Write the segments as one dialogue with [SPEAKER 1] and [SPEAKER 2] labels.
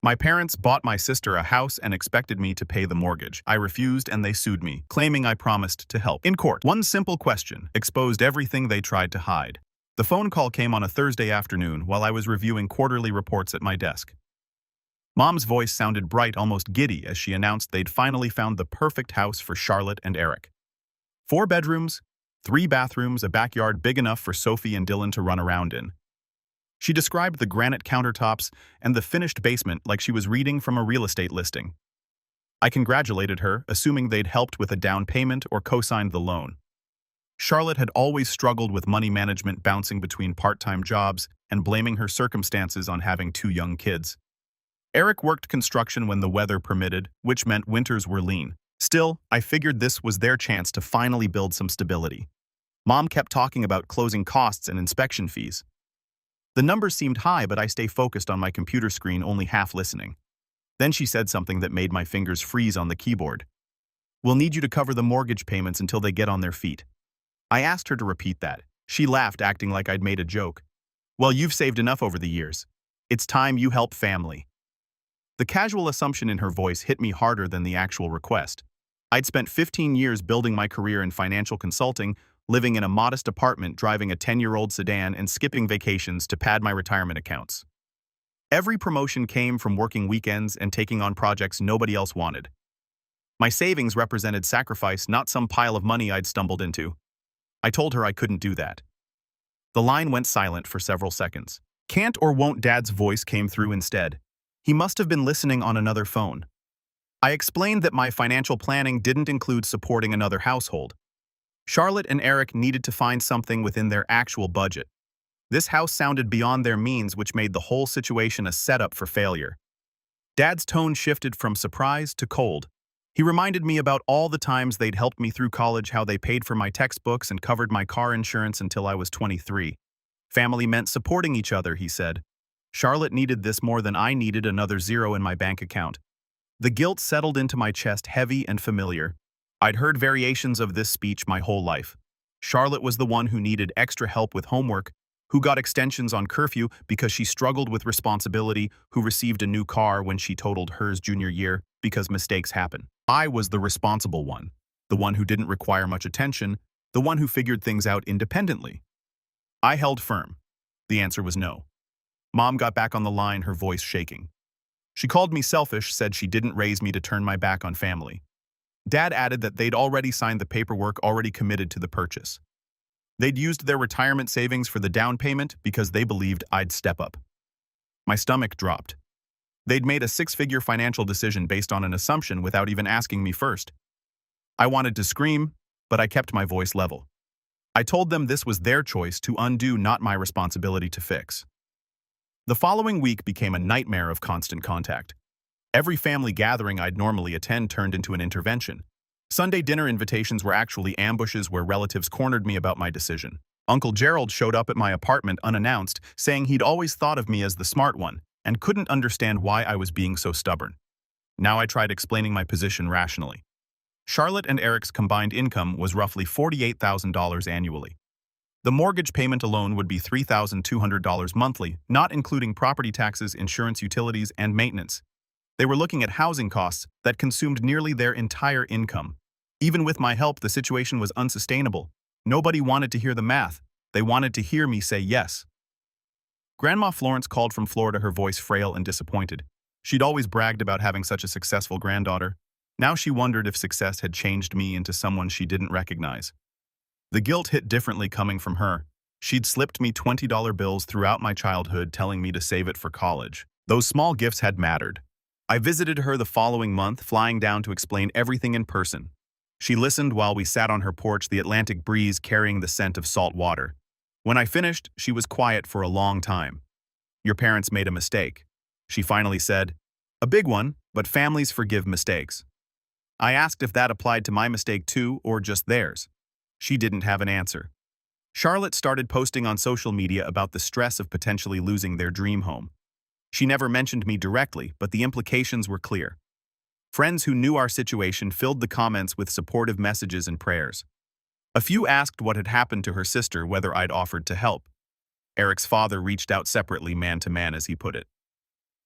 [SPEAKER 1] My parents bought my sister a house and expected me to pay the mortgage. I refused and they sued me, claiming I promised to help. In court, one simple question exposed everything they tried to hide. The phone call came on a Thursday afternoon while I was reviewing quarterly reports at my desk. Mom's voice sounded bright, almost giddy, as she announced they'd finally found the perfect house for Charlotte and Eric. 4 bedrooms, 3 bathrooms, a backyard big enough for Sophie and Dylan to run around in. She described the granite countertops and the finished basement like she was reading from a real estate listing. I congratulated her, assuming they'd helped with a down payment or co-signed the loan. Charlotte had always struggled with money management, bouncing between part-time jobs and blaming her circumstances on having 2 young kids. Eric worked construction when the weather permitted, which meant winters were lean. Still, I figured this was their chance to finally build some stability. Mom kept talking about closing costs and inspection fees. The numbers seemed high, but I stayed focused on my computer screen, only half listening. Then she said something that made my fingers freeze on the keyboard. "We'll need you to cover the mortgage payments until they get on their feet." I asked her to repeat that. She laughed, acting like I'd made a joke. "Well, you've saved enough over the years. It's time you help family." The casual assumption in her voice hit me harder than the actual request. I'd spent 15 years building my career in financial consulting, living in a modest apartment, driving a 10-year-old sedan, and skipping vacations to pad my retirement accounts. Every promotion came from working weekends and taking on projects nobody else wanted. My savings represented sacrifice, not some pile of money I'd stumbled into. I told her I couldn't do that. The line went silent for several seconds. "Can't or won't?" Dad's voice came through instead. He must have been listening on another phone. I explained that my financial planning didn't include supporting another household. Charlotte and Eric needed to find something within their actual budget. This house sounded beyond their means, which made the whole situation a setup for failure. Dad's tone shifted from surprise to cold. He reminded me about all the times they'd helped me through college, how they paid for my textbooks and covered my car insurance until I was 23. Family meant supporting each other, he said. Charlotte needed this more than I needed another zero in my bank account. The guilt settled into my chest, heavy and familiar. I'd heard variations of this speech my whole life. Charlotte was the one who needed extra help with homework, who got extensions on curfew because she struggled with responsibility, who received a new car when she totaled hers junior year because mistakes happen. I was the responsible one, the one who didn't require much attention, the one who figured things out independently. I held firm. The answer was no. Mom got back on the line, her voice shaking. She called me selfish, said she didn't raise me to turn my back on family. Dad added that they'd already signed the paperwork, already committed to the purchase. They'd used their retirement savings for the down payment because they believed I'd step up. My stomach dropped. They'd made a 6-figure financial decision based on an assumption without even asking me first. I wanted to scream, but I kept my voice level. I told them this was their choice to undo, not my responsibility to fix. The following week became a nightmare of constant contact. Every family gathering I'd normally attend turned into an intervention. Sunday dinner invitations were actually ambushes where relatives cornered me about my decision. Uncle Gerald showed up at my apartment unannounced, saying he'd always thought of me as the smart one and couldn't understand why I was being so stubborn. Now I tried explaining my position rationally. Charlotte and Eric's combined income was roughly $48,000 annually. The mortgage payment alone would be $3,200 monthly, not including property taxes, insurance, utilities, and maintenance. They were looking at housing costs that consumed nearly their entire income. Even with my help, the situation was unsustainable. Nobody wanted to hear the math. They wanted to hear me say yes. Grandma Florence called from Florida, her voice frail and disappointed. She'd always bragged about having such a successful granddaughter. Now she wondered if success had changed me into someone she didn't recognize. The guilt hit differently coming from her. She'd slipped me $20 bills throughout my childhood, telling me to save it for college. Those small gifts had mattered. I visited her the following month, flying down to explain everything in person. She listened while we sat on her porch, the Atlantic breeze carrying the scent of salt water. When I finished, she was quiet for a long time. "Your parents made a mistake," she finally said. "A big one, but families forgive mistakes." I asked if that applied to my mistake too, or just theirs. She didn't have an answer. Charlotte started posting on social media about the stress of potentially losing their dream home. She never mentioned me directly, but the implications were clear. Friends who knew our situation filled the comments with supportive messages and prayers. A few asked what had happened to her sister, whether I'd offered to help. Eric's father reached out separately, man to man, as he put it.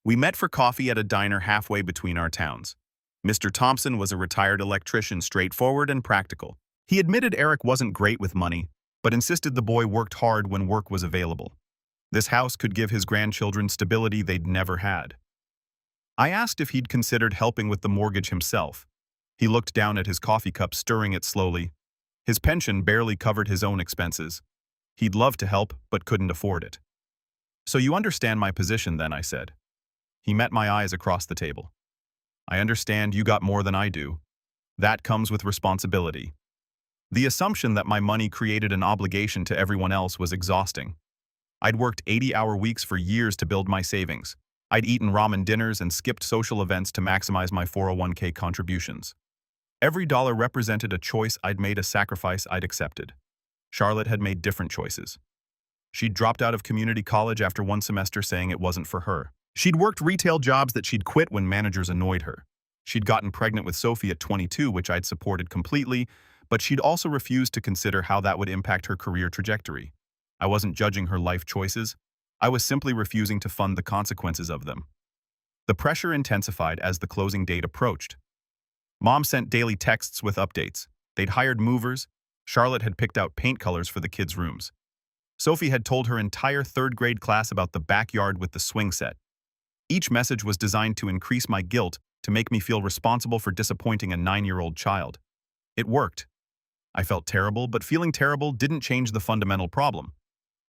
[SPEAKER 1] We met for coffee at a diner halfway between our towns. Mr. Thompson was a retired electrician, straightforward and practical. He admitted Eric wasn't great with money, but insisted the boy worked hard when work was available. This house could give his grandchildren stability they'd never had. I asked if he'd considered helping with the mortgage himself. He looked down at his coffee cup, stirring it slowly. His pension barely covered his own expenses. He'd love to help, but couldn't afford it. "So you understand my position then," I said. He met my eyes across the table. "I understand you got more than I do. That comes with responsibility." The assumption that my money created an obligation to everyone else was exhausting. I'd worked 80-hour weeks for years to build my savings. I'd eaten ramen dinners and skipped social events to maximize my 401k contributions. Every dollar represented a choice I'd made, a sacrifice I'd accepted. Charlotte had made different choices. She'd dropped out of community college after one semester, saying it wasn't for her. She'd worked retail jobs that she'd quit when managers annoyed her. She'd gotten pregnant with Sophie at 22, which I'd supported completely, but she'd also refused to consider how that would impact her career trajectory. I wasn't judging her life choices. I was simply refusing to fund the consequences of them. The pressure intensified as the closing date approached. Mom sent daily texts with updates. They'd hired movers. Charlotte had picked out paint colors for the kids' rooms. Sophie had told her entire third-grade class about the backyard with the swing set. Each message was designed to increase my guilt, to make me feel responsible for disappointing a 9-year-old child. It worked. I felt terrible, but feeling terrible didn't change the fundamental problem.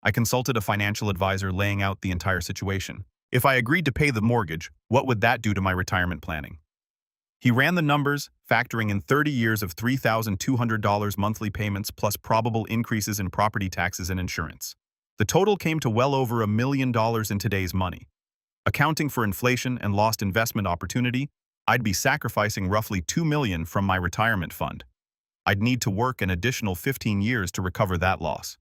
[SPEAKER 1] I consulted a financial advisor, laying out the entire situation. If I agreed to pay the mortgage, what would that do to my retirement planning? He ran the numbers, factoring in 30 years of $3,200 monthly payments plus probable increases in property taxes and insurance. The total came to well over $1 million in today's money. Accounting for inflation and lost investment opportunity, I'd be sacrificing roughly $2 million from my retirement fund. I'd need to work an additional 15 years to recover that loss.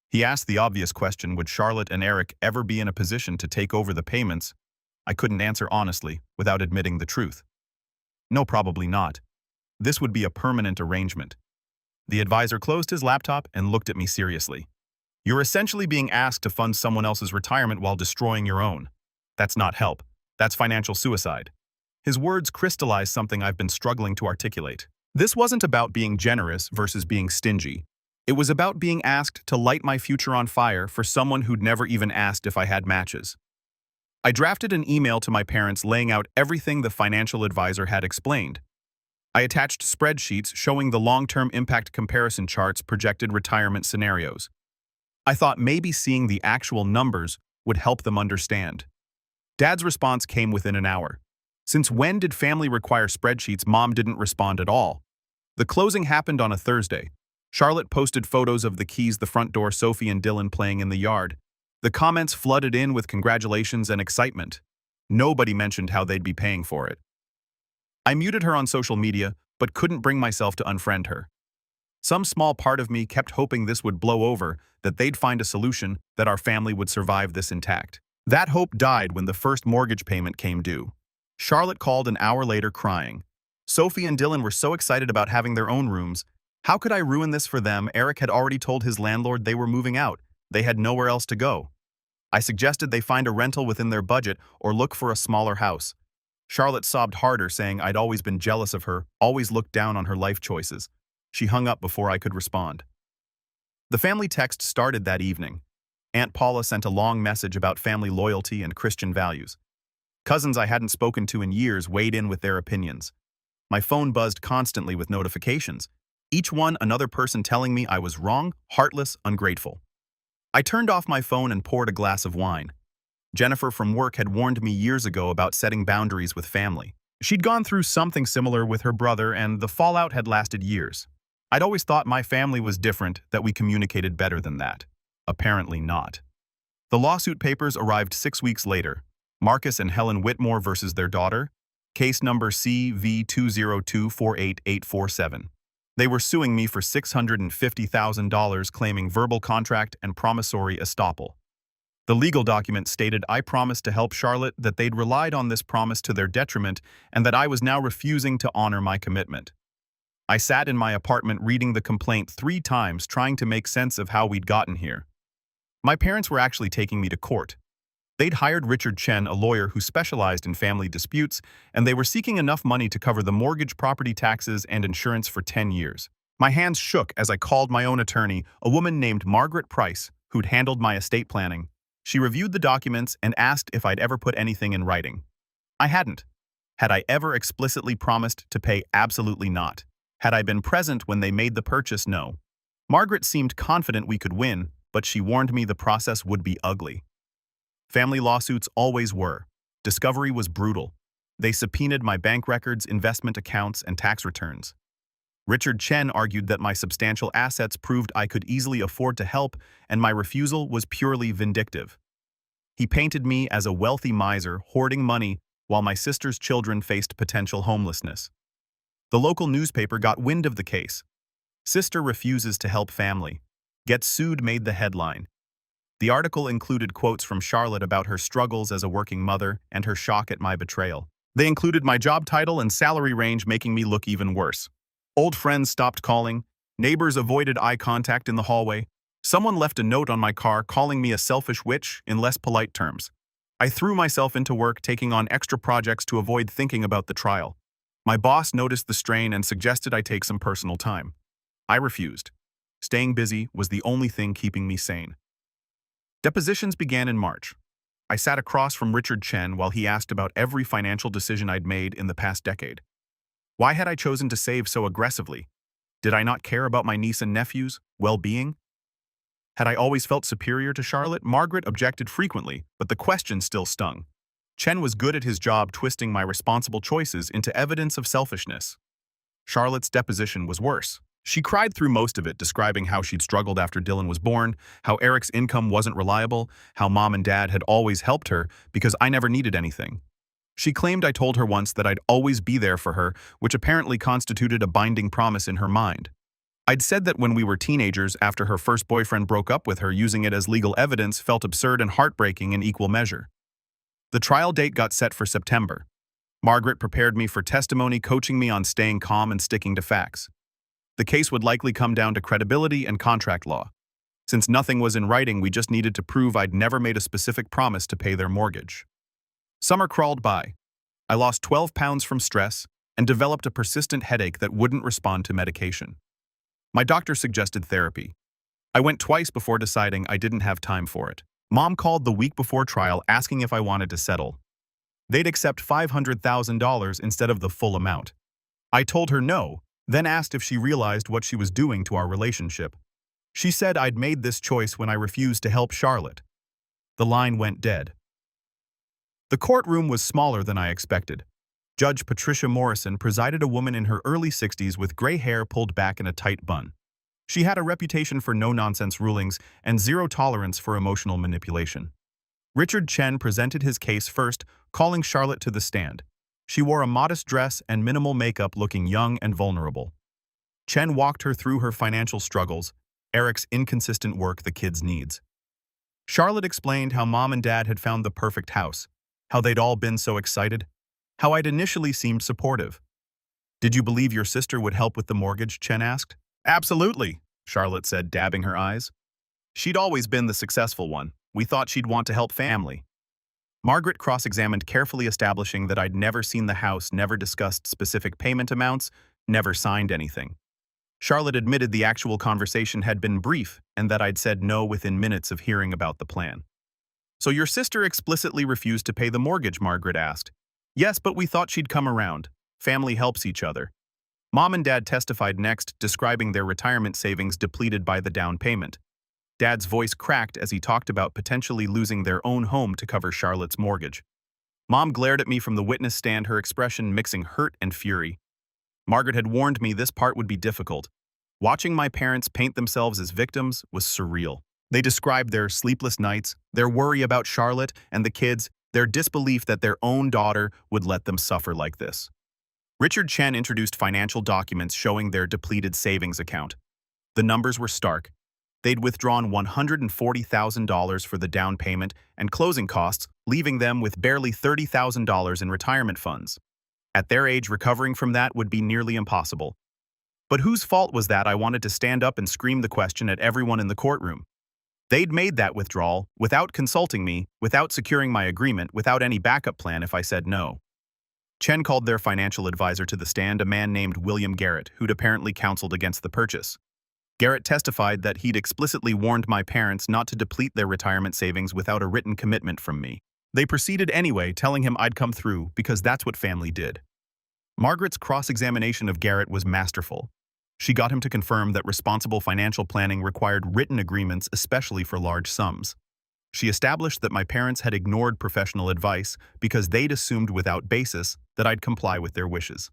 [SPEAKER 1] He asked the obvious question, would Charlotte and Eric ever be in a position to take over the payments? I couldn't answer honestly, without admitting the truth. No, probably not. This would be a permanent arrangement. The advisor closed his laptop and looked at me seriously. "You're essentially being asked to fund someone else's retirement while destroying your own. That's not help. That's financial suicide." His words crystallized something I've been struggling to articulate. This wasn't about being generous versus being stingy. It was about being asked to light my future on fire for someone who'd never even asked if I had matches. I drafted an email to my parents laying out everything the financial advisor had explained. I attached spreadsheets showing the long-term impact comparison charts, projected retirement scenarios. I thought maybe seeing the actual numbers would help them understand. Dad's response came within an hour. Since when did family require spreadsheets? Mom didn't respond at all. The closing happened on a Thursday. Charlotte posted photos of the keys, the front door, Sophie and Dylan playing in the yard. The comments flooded in with congratulations and excitement. Nobody mentioned how they'd be paying for it. I muted her on social media, but couldn't bring myself to unfriend her. Some small part of me kept hoping this would blow over, that they'd find a solution, that our family would survive this intact. That hope died when the first mortgage payment came due. Charlotte called an hour later crying. Sophie and Dylan were so excited about having their own rooms. How could I ruin this for them? Eric had already told his landlord they were moving out. They had nowhere else to go. I suggested they find a rental within their budget or look for a smaller house. Charlotte sobbed harder, saying I'd always been jealous of her, always looked down on her life choices. She hung up before I could respond. The family text started that evening. Aunt Paula sent a long message about family loyalty and Christian values. Cousins I hadn't spoken to in years weighed in with their opinions. My phone buzzed constantly with notifications, each one another person telling me I was wrong, heartless, ungrateful. I turned off my phone and poured a glass of wine. Jennifer from work had warned me years ago about setting boundaries with family. She'd gone through something similar with her brother, and the fallout had lasted years. I'd always thought my family was different, that we communicated better than that. Apparently not. The lawsuit papers arrived 6 weeks later. Marcus and Helen Whitmore versus their daughter. Case number CV202488847. They were suing me for $650,000, claiming verbal contract and promissory estoppel. The legal document stated I promised to help Charlotte, that they'd relied on this promise to their detriment, and that I was now refusing to honor my commitment. I sat in my apartment reading the complaint 3 times, trying to make sense of how we'd gotten here. My parents were actually taking me to court. They'd hired Richard Chen, a lawyer who specialized in family disputes, and they were seeking enough money to cover the mortgage, property taxes, and insurance for 10 years. My hands shook as I called my own attorney, a woman named Margaret Price, who'd handled my estate planning. She reviewed the documents and asked if I'd ever put anything in writing. I hadn't. Had I ever explicitly promised to pay? Absolutely not. Had I been present when they made the purchase? No. Margaret seemed confident we could win, but she warned me the process would be ugly. Family lawsuits always were. Discovery was brutal. They subpoenaed my bank records, investment accounts, and tax returns. Richard Chen argued that my substantial assets proved I could easily afford to help, and my refusal was purely vindictive. He painted me as a wealthy miser hoarding money while my sister's children faced potential homelessness. The local newspaper got wind of the case. Sister refuses to help family. Gets sued made the headline. The article included quotes from Charlotte about her struggles as a working mother and her shock at my betrayal. They included my job title and salary range, making me look even worse. Old friends stopped calling. Neighbors avoided eye contact in the hallway. Someone left a note on my car calling me a selfish witch in less polite terms. I threw myself into work, taking on extra projects to avoid thinking about the trial. My boss noticed the strain and suggested I take some personal time. I refused. Staying busy was the only thing keeping me sane. Depositions began in March. I sat across from Richard Chen while he asked about every financial decision I'd made in the past decade. Why had I chosen to save so aggressively? Did I not care about my niece and nephew's well-being? Had I always felt superior to Charlotte? Margaret objected frequently, but the question still stung. Chen was good at his job, twisting my responsible choices into evidence of selfishness. Charlotte's deposition was worse. She cried through most of it, describing how she'd struggled after Dylan was born, how Eric's income wasn't reliable, how Mom and Dad had always helped her because I never needed anything. She claimed I told her once that I'd always be there for her, which apparently constituted a binding promise in her mind. I'd said that when we were teenagers after her first boyfriend broke up with her, using it as legal evidence felt absurd and heartbreaking in equal measure. The trial date got set for September. Margaret prepared me for testimony, coaching me on staying calm and sticking to facts. The case would likely come down to credibility and contract law. Since nothing was in writing, we just needed to prove I'd never made a specific promise to pay their mortgage. Summer crawled by. I lost 12 pounds from stress and developed a persistent headache that wouldn't respond to medication. My doctor suggested therapy. I went twice before deciding I didn't have time for it. Mom called the week before trial asking if I wanted to settle. They'd accept $500,000 instead of the full amount. I told her no, then asked if she realized what she was doing to our relationship. She said I'd made this choice when I refused to help Charlotte. The line went dead. The courtroom was smaller than I expected. Judge Patricia Morrison presided, a woman in her early 60s with gray hair pulled back in a tight bun. She had a reputation for no-nonsense rulings and zero tolerance for emotional manipulation. Richard Chen presented his case first, calling Charlotte to the stand. She wore a modest dress and minimal makeup, looking young and vulnerable. Chen walked her through her financial struggles, Eric's inconsistent work, the kids' needs. Charlotte explained how Mom and Dad had found the perfect house, how they'd all been so excited, how I'd initially seemed supportive. "Did you believe your sister would help with the mortgage?" Chen asked. "Absolutely," Charlotte said, dabbing her eyes. "She'd always been the successful one. We thought she'd want to help family." Margaret cross-examined, carefully establishing that I'd never seen the house, never discussed specific payment amounts, never signed anything. Charlotte admitted the actual conversation had been brief and that I'd said no within minutes of hearing about the plan. "So your sister explicitly refused to pay the mortgage?" Margaret asked. "Yes, but we thought she'd come around. Family helps each other." Mom and Dad testified next, describing their retirement savings depleted by the down payment. Dad's voice cracked as he talked about potentially losing their own home to cover Charlotte's mortgage. Mom glared at me from the witness stand, her expression mixing hurt and fury. Margaret had warned me this part would be difficult. Watching my parents paint themselves as victims was surreal. They described their sleepless nights, their worry about Charlotte and the kids, their disbelief that their own daughter would let them suffer like this. Richard Chen introduced financial documents showing their depleted savings account. The numbers were stark. They'd withdrawn $140,000 for the down payment and closing costs, leaving them with barely $30,000 in retirement funds. At their age, recovering from that would be nearly impossible. But whose fault was that? I wanted to stand up and scream the question at everyone in the courtroom. They'd made that withdrawal without consulting me, without securing my agreement, without any backup plan if I said no. Chen called their financial advisor to the stand, a man named William Garrett, who'd apparently counseled against the purchase. Garrett testified that he'd explicitly warned my parents not to deplete their retirement savings without a written commitment from me. They proceeded anyway, telling him I'd come through because that's what family did. Margaret's cross-examination of Garrett was masterful. She got him to confirm that responsible financial planning required written agreements, especially for large sums. She established that my parents had ignored professional advice because they'd assumed without basis that I'd comply with their wishes.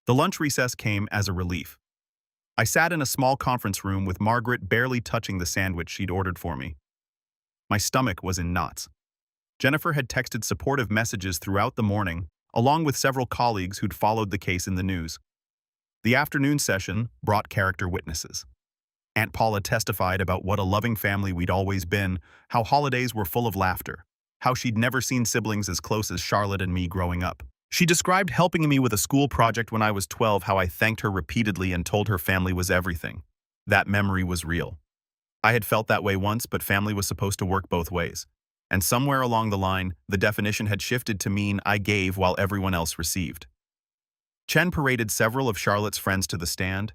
[SPEAKER 1] The lunch recess came as a relief. I sat in a small conference room with Margaret barely touching the sandwich she'd ordered for me. My stomach was in knots. Jennifer had texted supportive messages throughout the morning, along with several colleagues who'd followed the case in the news. The afternoon session brought character witnesses. Aunt Paula testified about what a loving family we'd always been, how holidays were full of laughter, how she'd never seen siblings as close as Charlotte and me growing up. She described helping me with a school project when I was 12, how I thanked her repeatedly and told her family was everything. That memory was real. I had felt that way once, but family was supposed to work both ways. And somewhere along the line, the definition had shifted to mean I gave while everyone else received. Chen paraded several of Charlotte's friends to the stand.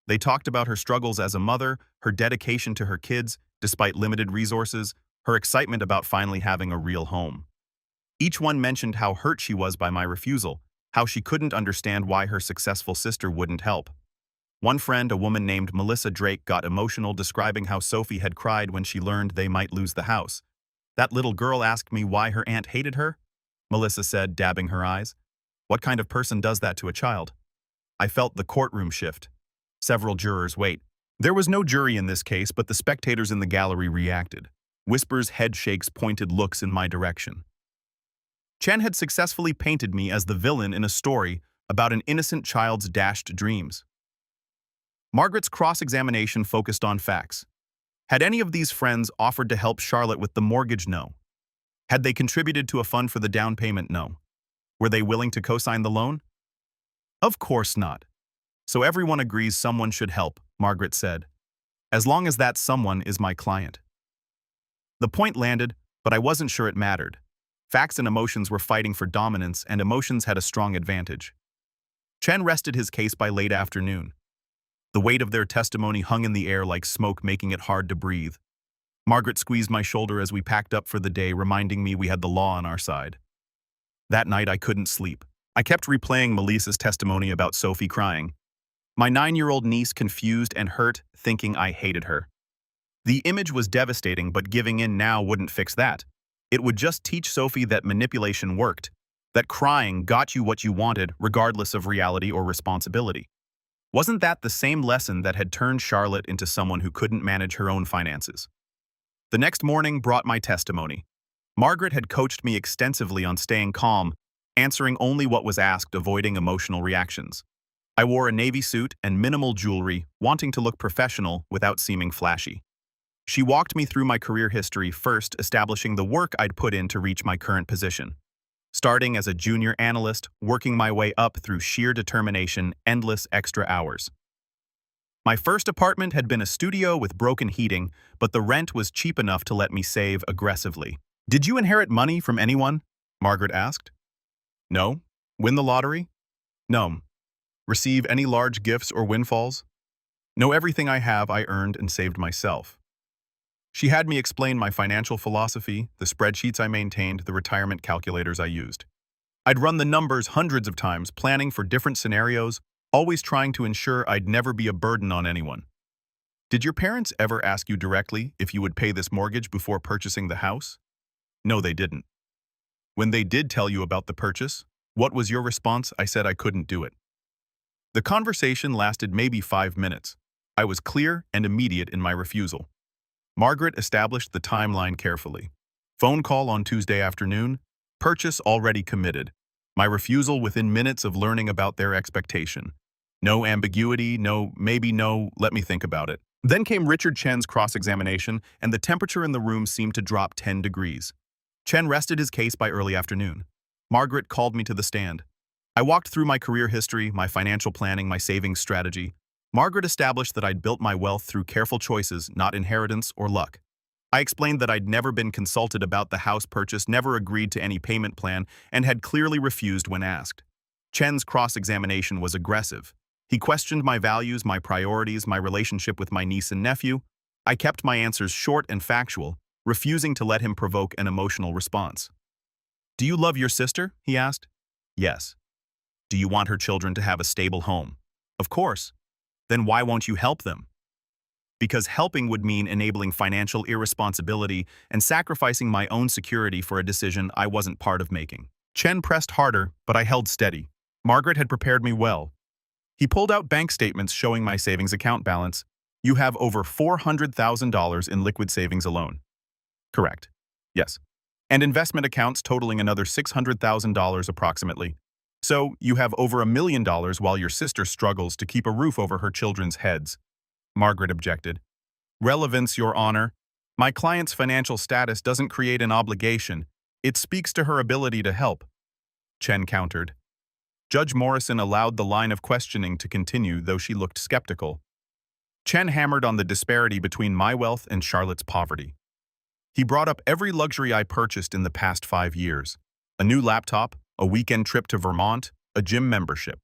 [SPEAKER 1] They talked about her struggles as a mother, her dedication to her kids, despite limited resources, her excitement about finally having a real home. Each one mentioned how hurt she was by my refusal, how she couldn't understand why her successful sister wouldn't help. One friend, a woman named Melissa Drake, got emotional describing how Sophie had cried when she learned they might lose the house. That little girl asked me why her aunt hated her, Melissa said, dabbing her eyes. What kind of person does that to a child? I felt the courtroom shift. Several jurors wait. There was no jury in this case, but the spectators in the gallery reacted. Whispers, head shakes, pointed looks in my direction. Chen had successfully painted me as the villain in a story about an innocent child's dashed dreams. Margaret's cross-examination focused on facts. Had any of these friends offered to help Charlotte with the mortgage? No. Had they contributed to a fund for the down payment? No. Were they willing to co-sign the loan? Of course not. So everyone agrees someone should help, Margaret said. As long as that someone is my client. The point landed, but I wasn't sure it mattered. Facts and emotions were fighting for dominance, and emotions had a strong advantage. Chen rested his case by late afternoon. The weight of their testimony hung in the air like smoke, making it hard to breathe. Margaret squeezed my shoulder as we packed up for the day, reminding me we had the law on our side. That night I couldn't sleep. I kept replaying Melissa's testimony about Sophie crying. My 9-year-old niece confused and hurt, thinking I hated her. The image was devastating, but giving in now wouldn't fix that. It would just teach Sophie that manipulation worked, that crying got you what you wanted regardless of reality or responsibility. Wasn't that the same lesson that had turned Charlotte into someone who couldn't manage her own finances? The next morning brought my testimony. Margaret had coached me extensively on staying calm, answering only what was asked, avoiding emotional reactions. I wore a navy suit and minimal jewelry, wanting to look professional without seeming flashy. She walked me through my career history, first establishing the work I'd put in to reach my current position. Starting as a junior analyst, working my way up through sheer determination, endless extra hours. My first apartment had been a studio with broken heating, but the rent was cheap enough to let me save aggressively. Did you inherit money from anyone? Margaret asked. No. Win the lottery? No. Receive any large gifts or windfalls? No, everything I have I earned and saved myself. She had me explain my financial philosophy, the spreadsheets I maintained, the retirement calculators I used. I'd run the numbers hundreds of times, planning for different scenarios, always trying to ensure I'd never be a burden on anyone. Did your parents ever ask you directly if you would pay this mortgage before purchasing the house? No, they didn't. When they did tell you about the purchase, what was your response? I said I couldn't do it. The conversation lasted maybe 5 minutes. I was clear and immediate in my refusal. Margaret established the timeline carefully. Phone call on Tuesday afternoon, purchase already committed. My refusal within minutes of learning about their expectation. No ambiguity, no maybe, no let me think about it. Then came Richard Chen's cross-examination, and the temperature in the room seemed to drop 10 degrees. Chen rested his case by early afternoon. Margaret called me to the stand. I walked through my career history, my financial planning, my savings strategy. Margaret established that I'd built my wealth through careful choices, not inheritance or luck. I explained that I'd never been consulted about the house purchase, never agreed to any payment plan, and had clearly refused when asked. Chen's cross-examination was aggressive. He questioned my values, my priorities, my relationship with my niece and nephew. I kept my answers short and factual, refusing to let him provoke an emotional response. "Do you love your sister?" he asked. "Yes." "Do you want her children to have a stable home?" "Of course." "Then why won't you help them?" "Because helping would mean enabling financial irresponsibility and sacrificing my own security for a decision I wasn't part of making." Chen pressed harder, but I held steady. Margaret had prepared me well. He pulled out bank statements showing my savings account balance. "You have over $400,000 in liquid savings alone." "Correct." "Yes." "And investment accounts totaling another $600,000 approximately. So you have over $1 million while your sister struggles to keep a roof over her children's heads." Margaret objected. "Relevance, Your Honor. My client's financial status doesn't create an obligation. It speaks to her ability to help." Chen countered. Judge Morrison allowed the line of questioning to continue, though she looked skeptical. Chen hammered on the disparity between my wealth and Charlotte's poverty. He brought up every luxury I purchased in the past 5 years. A new laptop, a weekend trip to Vermont, a gym membership.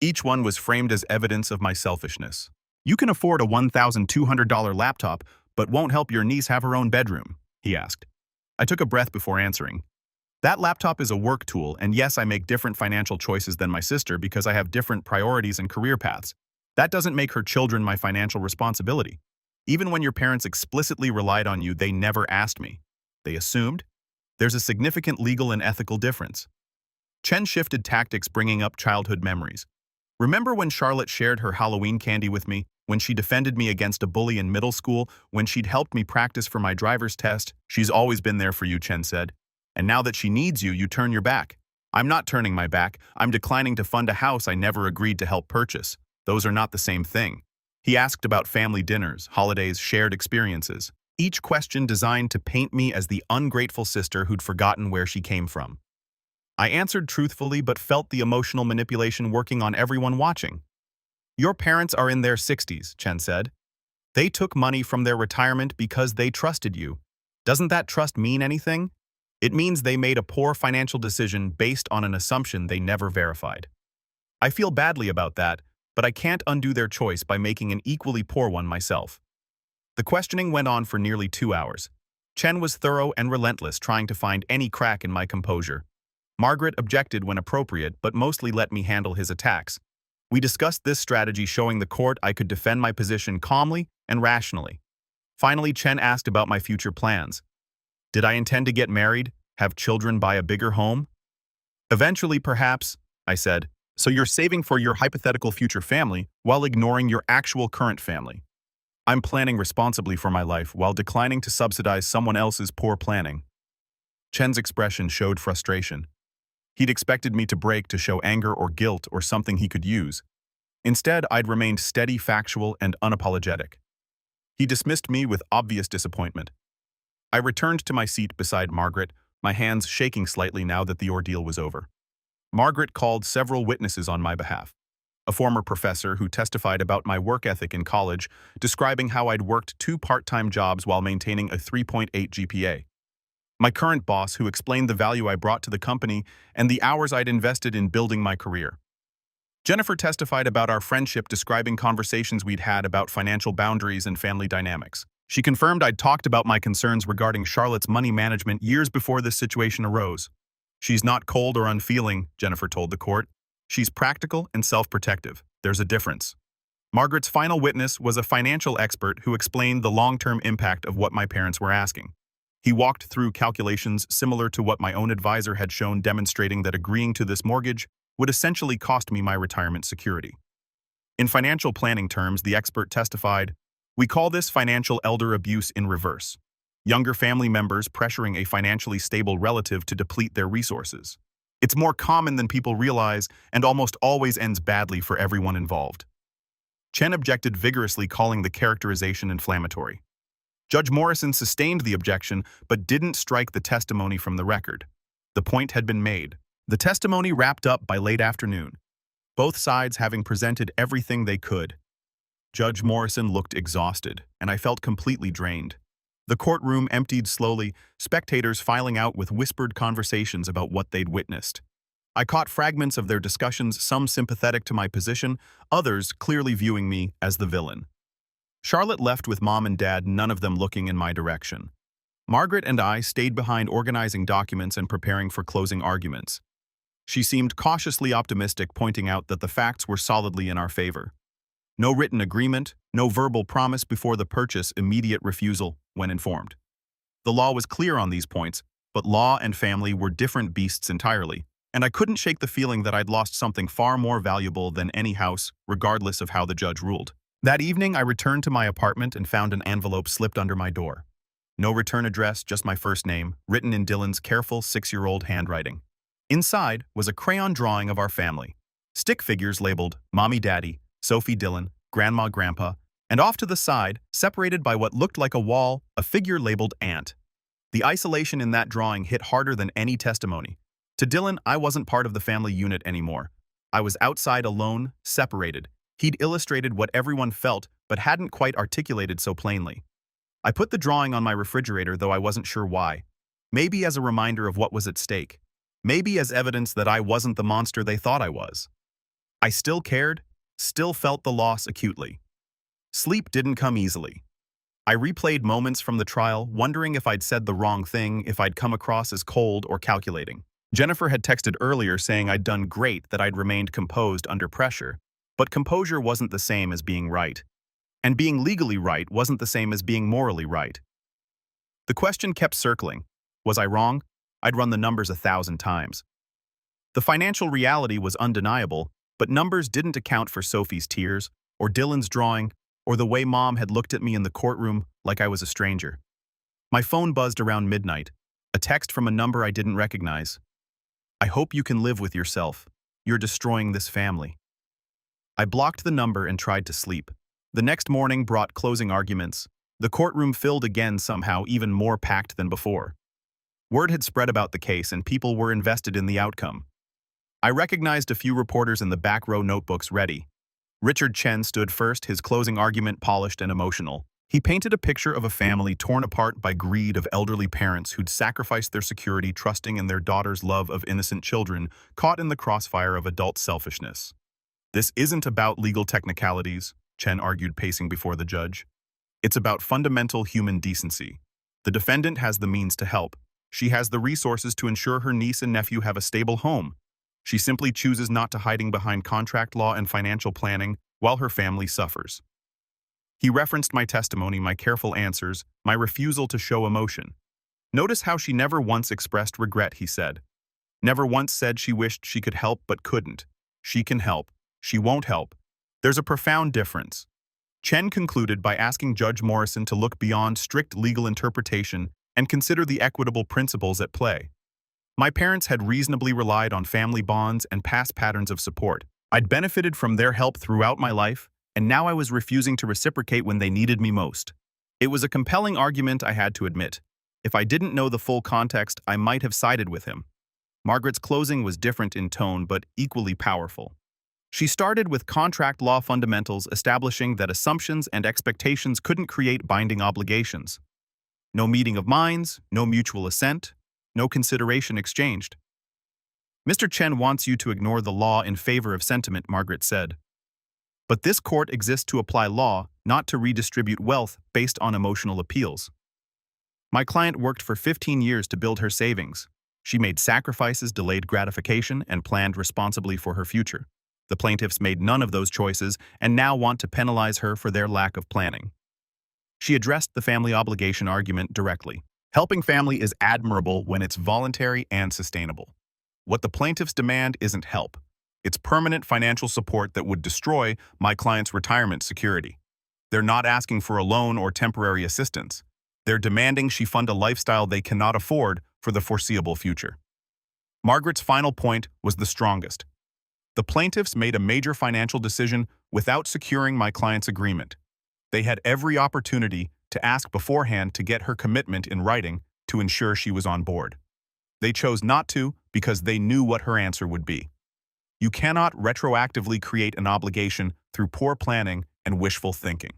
[SPEAKER 1] Each one was framed as evidence of my selfishness. "You can afford a $1,200 laptop, but won't help your niece have her own bedroom?" he asked. I took a breath before answering. "That laptop is a work tool, and yes, I make different financial choices than my sister because I have different priorities and career paths. That doesn't make her children my financial responsibility. Even when your parents explicitly relied on you, they never asked me. They assumed. There's a significant legal and ethical difference." Chen shifted tactics, bringing up childhood memories. "Remember when Charlotte shared her Halloween candy with me, when she defended me against a bully in middle school, when she'd helped me practice for my driver's test?" "She's always been there for you," Chen said. "And now that she needs you, you turn your back." "I'm not turning my back. I'm declining to fund a house I never agreed to help purchase. Those are not the same thing." He asked about family dinners, holidays, shared experiences. Each question designed to paint me as the ungrateful sister who'd forgotten where she came from. I answered truthfully but felt the emotional manipulation working on everyone watching. "Your parents are in their 60s, Chen said. "They took money from their retirement because they trusted you. Doesn't that trust mean anything? It means they made a poor financial decision based on an assumption they never verified. I feel badly about that, but I can't undo their choice by making an equally poor one myself." The questioning went on for nearly 2 hours. Chen was thorough and relentless, trying to find any crack in my composure. Margaret objected when appropriate, but mostly let me handle his attacks. We discussed this strategy, showing the court I could defend my position calmly and rationally. Finally, Chen asked about my future plans. Did I intend to get married, have children, buy a bigger home? "Eventually, perhaps," I said. "So you're saving for your hypothetical future family while ignoring your actual current family." "I'm planning responsibly for my life while declining to subsidize someone else's poor planning." Chen's expression showed frustration. He'd expected me to break to show anger or guilt or something he could use. Instead, I'd remained steady, factual, and unapologetic. He dismissed me with obvious disappointment. I returned to my seat beside Margaret, my hands shaking slightly now that the ordeal was over. Margaret called several witnesses on my behalf. A former professor who testified about my work ethic in college, describing how I'd worked 2 part-time jobs while maintaining a 3.8 GPA. My current boss, who explained the value I brought to the company and the hours I'd invested in building my career. Jennifer testified about our friendship, describing conversations we'd had about financial boundaries and family dynamics. She confirmed I'd talked about my concerns regarding Charlotte's money management years before this situation arose. "She's not cold or unfeeling," Jennifer told the court. "She's practical and self-protective. There's a difference." Margaret's final witness was a financial expert who explained the long-term impact of what my parents were asking. He walked through calculations similar to what my own advisor had shown, demonstrating that agreeing to this mortgage would essentially cost me my retirement security. In financial planning terms, the expert testified, "We call this financial elder abuse in reverse. Younger family members pressuring a financially stable relative to deplete their resources. It's more common than people realize and almost always ends badly for everyone involved." Chen objected vigorously, calling the characterization inflammatory. Judge Morrison sustained the objection, but didn't strike the testimony from the record. The point had been made. The testimony wrapped up by late afternoon, both sides having presented everything they could. Judge Morrison looked exhausted, and I felt completely drained. The courtroom emptied slowly, spectators filing out with whispered conversations about what they'd witnessed. I caught fragments of their discussions, some sympathetic to my position, others clearly viewing me as the villain. Charlotte left with Mom and Dad, none of them looking in my direction. Margaret and I stayed behind organizing documents and preparing for closing arguments. She seemed cautiously optimistic, pointing out that the facts were solidly in our favor. No written agreement, no verbal promise before the purchase, immediate refusal when informed. The law was clear on these points, but law and family were different beasts entirely, and I couldn't shake the feeling that I'd lost something far more valuable than any house, regardless of how the judge ruled. That evening, I returned to my apartment and found an envelope slipped under my door. No return address, just my first name, written in Dylan's careful 6-year-old handwriting. Inside was a crayon drawing of our family. Stick figures labeled Mommy Daddy, Sophie Dylan, Grandma Grandpa, and off to the side, separated by what looked like a wall, a figure labeled Aunt. The isolation in that drawing hit harder than any testimony. To Dylan, I wasn't part of the family unit anymore. I was outside, alone, separated. He'd illustrated what everyone felt, but hadn't quite articulated so plainly. I put the drawing on my refrigerator, though I wasn't sure why. Maybe as a reminder of what was at stake. Maybe as evidence that I wasn't the monster they thought I was. I still cared, still felt the loss acutely. Sleep didn't come easily. I replayed moments from the trial, wondering if I'd said the wrong thing, if I'd come across as cold or calculating. Jennifer had texted earlier saying I'd done great, that I'd remained composed under pressure. But composure wasn't the same as being right. And being legally right wasn't the same as being morally right. The question kept circling. Was I wrong? I'd run the numbers 1,000 times. The financial reality was undeniable, but numbers didn't account for Sophie's tears, or Dylan's drawing, or the way Mom had looked at me in the courtroom like I was a stranger. My phone buzzed around midnight, a text from a number I didn't recognize. I hope you can live with yourself. You're destroying this family. I blocked the number and tried to sleep. The next morning brought closing arguments. The courtroom filled again, somehow even more packed than before. Word had spread about the case and people were invested in the outcome. I recognized a few reporters in the back row, notebooks ready. Richard Chen stood first, his closing argument polished and emotional. He painted a picture of a family torn apart by greed of elderly parents who'd sacrificed their security, trusting in their daughter's love of innocent children, caught in the crossfire of adult selfishness. This isn't about legal technicalities, Chen argued, pacing before the judge. It's about fundamental human decency. The defendant has the means to help. She has the resources to ensure her niece and nephew have a stable home. She simply chooses not to, hiding behind contract law and financial planning while her family suffers. He referenced my testimony, my careful answers, my refusal to show emotion. Notice how she never once expressed regret, he said. Never once said she wished she could help but couldn't. She can help. She won't help. There's a profound difference. Chen concluded by asking Judge Morrison to look beyond strict legal interpretation and consider the equitable principles at play. My parents had reasonably relied on family bonds and past patterns of support. I'd benefited from their help throughout my life, and now I was refusing to reciprocate when they needed me most. It was a compelling argument, I had to admit. If I didn't know the full context, I might have sided with him. Margaret's closing was different in tone, but equally powerful. She started with contract law fundamentals, establishing that assumptions and expectations couldn't create binding obligations. No meeting of minds, no mutual assent, no consideration exchanged. Mr. Chen wants you to ignore the law in favor of sentiment, Margaret said. But this court exists to apply law, not to redistribute wealth based on emotional appeals. My client worked for 15 years to build her savings. She made sacrifices, delayed gratification, and planned responsibly for her future. The plaintiffs made none of those choices and now want to penalize her for their lack of planning. She addressed the family obligation argument directly. Helping family is admirable when it's voluntary and sustainable. What the plaintiffs demand isn't help. It's permanent financial support that would destroy my client's retirement security. They're not asking for a loan or temporary assistance. They're demanding she fund a lifestyle they cannot afford for the foreseeable future. Margaret's final point was the strongest. The plaintiffs made a major financial decision without securing my client's agreement. They had every opportunity to ask beforehand to get her commitment in writing to ensure she was on board. They chose not to because they knew what her answer would be. You cannot retroactively create an obligation through poor planning and wishful thinking.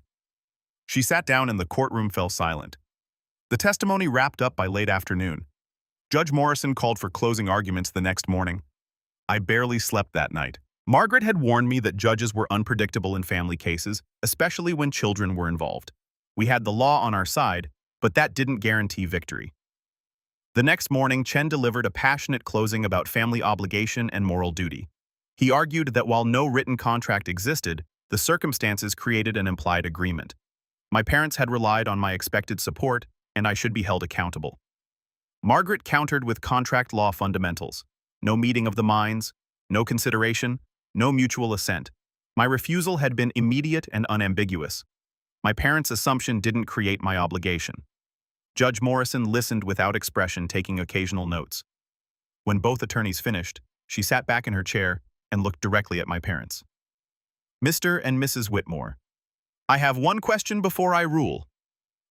[SPEAKER 1] She sat down and the courtroom fell silent. The testimony wrapped up by late afternoon. Judge Morrison called for closing arguments the next morning. I barely slept that night. Margaret had warned me that judges were unpredictable in family cases, especially when children were involved. We had the law on our side, but that didn't guarantee victory. The next morning, Chen delivered a passionate closing about family obligation and moral duty. He argued that while no written contract existed, the circumstances created an implied agreement. My parents had relied on my expected support, and I should be held accountable. Margaret countered with contract law fundamentals. No meeting of the minds, no consideration, no mutual assent. My refusal had been immediate and unambiguous. My parents' assumption didn't create my obligation. Judge Morrison listened without expression, taking occasional notes. When both attorneys finished, she sat back in her chair and looked directly at my parents. Mr. and Mrs. Whitmore, I have one question before I rule.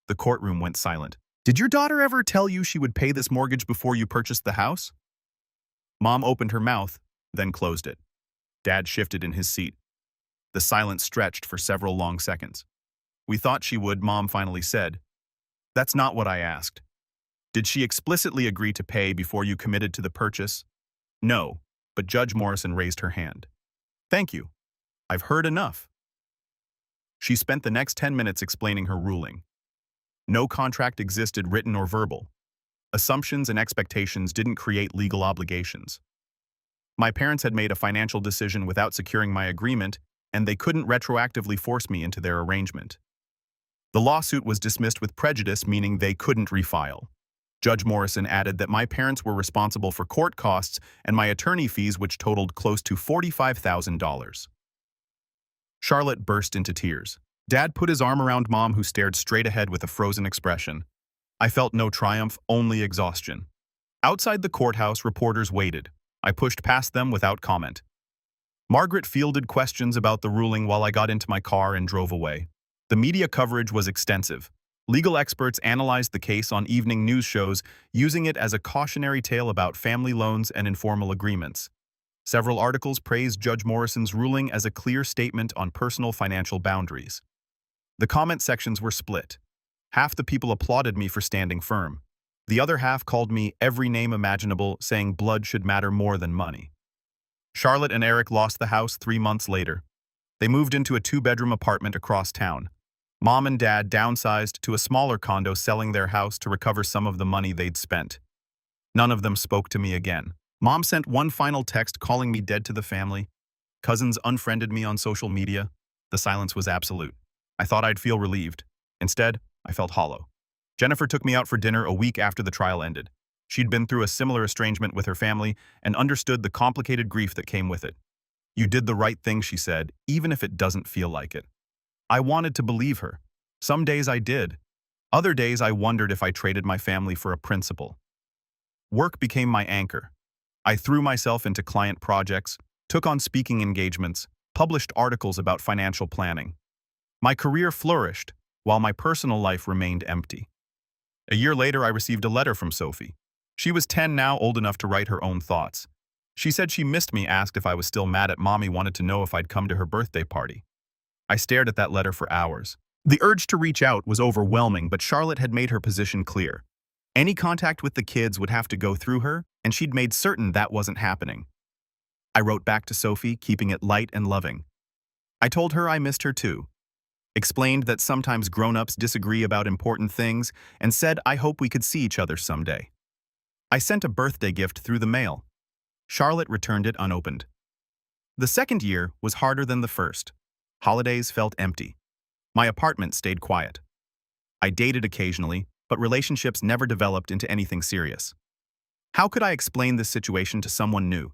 [SPEAKER 1] The courtroom went silent. Did your daughter ever tell you she would pay this mortgage before you purchased the house? Mom opened her mouth, then closed it. Dad shifted in his seat. The silence stretched for several long seconds. We thought she would, Mom finally said. That's not what I asked. Did she explicitly agree to pay before you committed to the purchase? No, but Judge Morrison raised her hand. Thank you. I've heard enough. She spent the next 10 minutes explaining her ruling. No contract existed, written or verbal. Assumptions and expectations didn't create legal obligations. My parents had made a financial decision without securing my agreement, and they couldn't retroactively force me into their arrangement. The lawsuit was dismissed with prejudice, meaning they couldn't refile. Judge Morrison added that my parents were responsible for court costs and my attorney fees, which totaled close to $45,000. Charlotte burst into tears. Dad put his arm around Mom, who stared straight ahead with a frozen expression. I felt no triumph, only exhaustion. Outside the courthouse, reporters waited. I pushed past them without comment. Margaret fielded questions about the ruling while I got into my car and drove away. The media coverage was extensive. Legal experts analyzed the case on evening news shows, using it as a cautionary tale about family loans and informal agreements. Several articles praised Judge Morrison's ruling as a clear statement on personal financial boundaries. The comment sections were split. Half the people applauded me for standing firm. The other half called me every name imaginable, saying blood should matter more than money. Charlotte and Eric lost the house 3 months later. They moved into a 2-bedroom apartment across town. Mom and Dad downsized to a smaller condo, selling their house to recover some of the money they'd spent. None of them spoke to me again. Mom sent one final text calling me dead to the family. Cousins unfriended me on social media. The silence was absolute. I thought I'd feel relieved. Instead, I felt hollow. Jennifer took me out for dinner a week after the trial ended. She'd been through a similar estrangement with her family and understood the complicated grief that came with it. You did the right thing, she said, even if it doesn't feel like it. I wanted to believe her. Some days I did. Other days I wondered if I traded my family for a principle. Work became my anchor. I threw myself into client projects, took on speaking engagements, published articles about financial planning. My career flourished, while my personal life remained empty. A year later, I received a letter from Sophie. She was 10 now, old enough to write her own thoughts. She said she missed me, asked if I was still mad at Mommy, wanted to know if I'd come to her birthday party. I stared at that letter for hours. The urge to reach out was overwhelming, but Charlotte had made her position clear. Any contact with the kids would have to go through her, and she'd made certain that wasn't happening. I wrote back to Sophie, keeping it light and loving. I told her I missed her too. Explained that sometimes grown-ups disagree about important things, and said I hope we could see each other someday. I sent a birthday gift through the mail. Charlotte returned it unopened. The second year was harder than the first. Holidays felt empty. My apartment stayed quiet. I dated occasionally, but relationships never developed into anything serious. How could I explain this situation to someone new?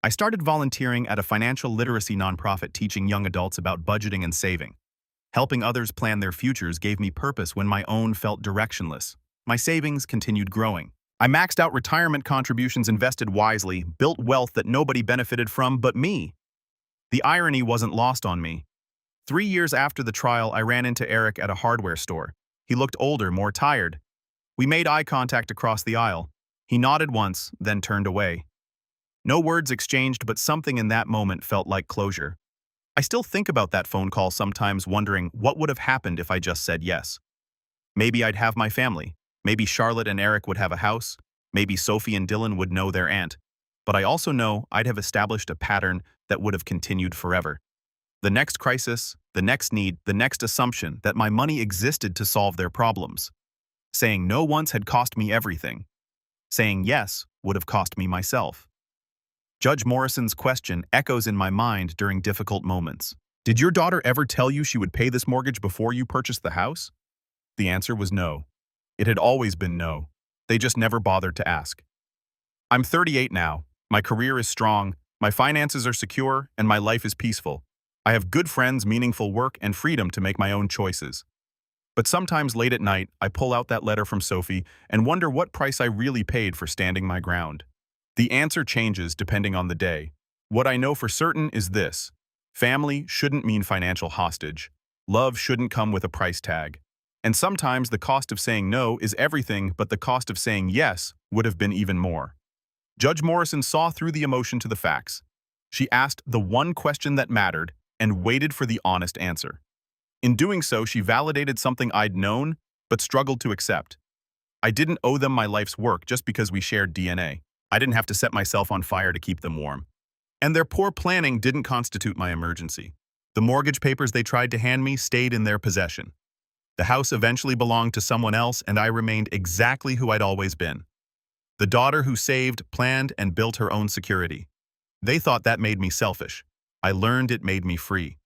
[SPEAKER 1] I started volunteering at a financial literacy nonprofit teaching young adults about budgeting and saving. Helping others plan their futures gave me purpose when my own felt directionless. My savings continued growing. I maxed out retirement contributions, invested wisely, built wealth that nobody benefited from but me. The irony wasn't lost on me. 3 years after the trial, I ran into Eric at a hardware store. He looked older, more tired. We made eye contact across the aisle. He nodded once, then turned away. No words exchanged, but something in that moment felt like closure. I still think about that phone call sometimes, wondering what would have happened if I just said yes. Maybe I'd have my family. Maybe Charlotte and Eric would have a house. Maybe Sophie and Dylan would know their aunt. But I also know I'd have established a pattern that would have continued forever. The next crisis, the next need, the next assumption that my money existed to solve their problems. Saying no once had cost me everything. Saying yes would have cost me myself. Judge Morrison's question echoes in my mind during difficult moments. Did your daughter ever tell you she would pay this mortgage before you purchased the house? The answer was no. It had always been no. They just never bothered to ask. I'm 38 now. My career is strong, my finances are secure, and my life is peaceful. I have good friends, meaningful work, and freedom to make my own choices. But sometimes late at night, I pull out that letter from Sophie and wonder what price I really paid for standing my ground. The answer changes depending on the day. What I know for certain is this: family shouldn't mean financial hostage. Love shouldn't come with a price tag. And sometimes the cost of saying no is everything, but the cost of saying yes would have been even more. Judge Morrison saw through the emotion to the facts. She asked the one question that mattered and waited for the honest answer. In doing so, she validated something I'd known but struggled to accept. I didn't owe them my life's work just because we shared DNA. I didn't have to set myself on fire to keep them warm. And their poor planning didn't constitute my emergency. The mortgage papers they tried to hand me stayed in their possession. The house eventually belonged to someone else, and I remained exactly who I'd always been. The daughter who saved, planned, and built her own security. They thought that made me selfish. I learned it made me free.